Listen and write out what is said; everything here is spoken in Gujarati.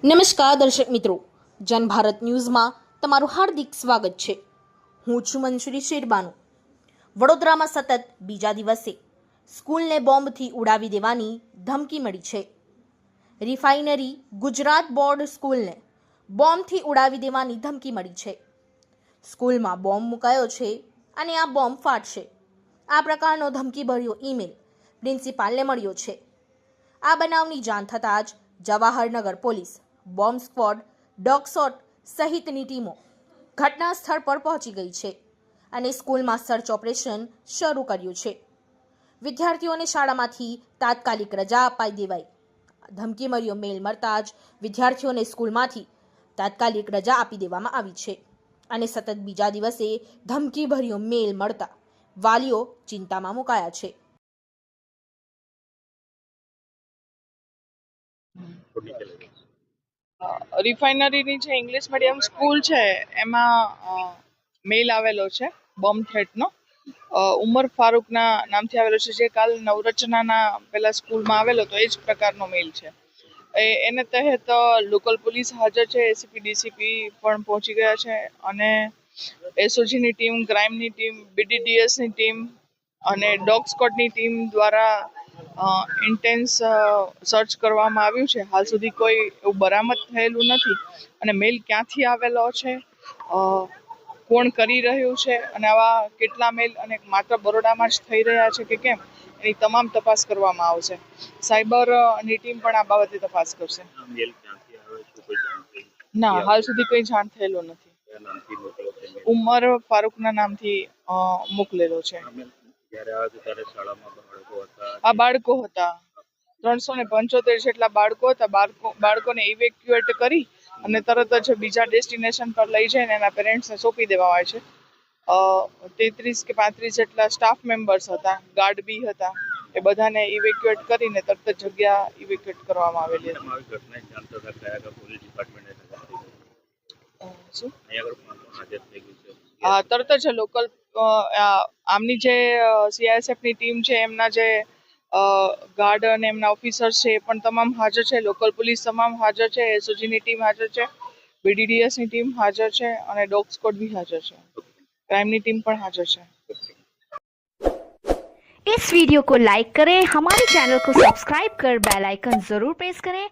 નમસ્કાર દર્શક મિત્રો, જન ભારત ન્યૂઝમાં તમારું હાર્દિક સ્વાગત છે। હું છું મંસૂરી શેરબાનુ। વડોદરામાં સતત બીજા દિવસે સ્કૂલને બોમ્બથી ઉડાવી દેવાની ધમકી મળી છે। રિફાઇનરી ગુજરાત બોર્ડ સ્કૂલને બોમ્બથી ઉડાવી દેવાની ધમકી મળી છે। સ્કૂલમાં બોમ્બ મુકાયો છે અને આ બોમ્બ ફાટશે, આ પ્રકારનો ધમકીભર્યો ઈમેલ પ્રિન્સિપાલને મળ્યો છે। આ બનાવની જાણ થતાં જ Jawahar Nagar police, bomb squad, dog squad સહિતની ટીમો ઘટના સ્થળ પર પહોંચી ગઈ છે અને સ્કૂલમાં સર્ચ ઓપરેશન શરૂ કર્યું છે। વિદ્યાર્થીઓને શાળામાંથી તાત્કાલિક રજા અપાઈ દેવાઈ। ધમકીભર્યો મેલ મળતા જ વિદ્યાર્થીઓને સ્કૂલમાંથી તાત્કાલિક રજા આપી દેવામાં આવી છે અને સતત બીજા દિવસે ધમકીભર્યો મેલ મળતા વાલીઓ ચિંતામાં મુકાયા છે। રિફાઇનરીની જે ઇંગ્લિશ મીડિયમ સ્કૂલ છે એમાં મેલ આવેલો છે બોમ્બ થ્રેટનો। ઉમર ફારૂકના નામથી આવેલો છે, જે કાલ નવરચનાના પેલા સ્કૂલમાં આવેલો તો એ જ પ્રકારનો મેલ છે। એને તહેત લોકલ પોલીસ હાજર છે, એસીપી ડીસીપી પણ પહોંચી ગયા છે અને એસઓજીની ટીમ, ક્રાઇમની ટીમ, બીડીડીએસની ટીમ અને ડોગ સ્ક્વોડની ટીમ દ્વારા ઇન્ટેન્સ સર્ચ કરવામાં આવ્યું છે। હાલ સુધી કોઈ એવું બરામદ થયેલું નથી અને મેલ ક્યાંથી આવેલો છે, કોણ કરી રહ્યું છે અને આવા કેટલા મેલ અને માત્ર બરોડામાં જ થઈ રહ્યા છે કે કેમ, એની તમામ તપાસ કરવામાં આવશે। સાયબરની ટીમ પણ આ બાબતે તપાસ કરશે। ના, હાલ સુધી કોઈ જાણ થયેલું નથી। ઉમર ફારૂકના નામથી મોકલેલો છે। આ બાળકો હતા, 375 જેટલા બાળકો હતા। બાળકોને ઇવેક્યુએટ કરી અને તરત જ બીજા ડેસ્ટિનેશન પર લઈ જઈને એના પેરેન્ટ્સને સોંપી દેવામાં આવે છે। 33 કે 35 જેટલા સ્ટાફ મેમ્બર્સ હતા, ગાર્ડ બી હતા, એ બધાને ઇવેક્યુએટ કરીને તરત જ જગ્યા ઇવેક્યુએટ કરવામાં આવેલી હતી। હા, તરત જ લોકલ આમની જે સીઆઈએસએફની ટીમ છે, એમના જે ગાર્ડ અને એમના ઓફિસર્સ છે એ પણ તમામ હાજર છે, લોકલ પોલીસ તમામ હાજર છે, એસઓજીની ટીમ હાજર છે, બીડીડીએસની ટીમ હાજર છે અને ડોગ સ્ક્વોડ भी हाजिर है, क्राइमनी टीम पर हाजिर है। इस वीडियो को लाइक करें, हमारे चैनल को सब्सक्राइब कर बेल आइकन जरूर प्रेस करें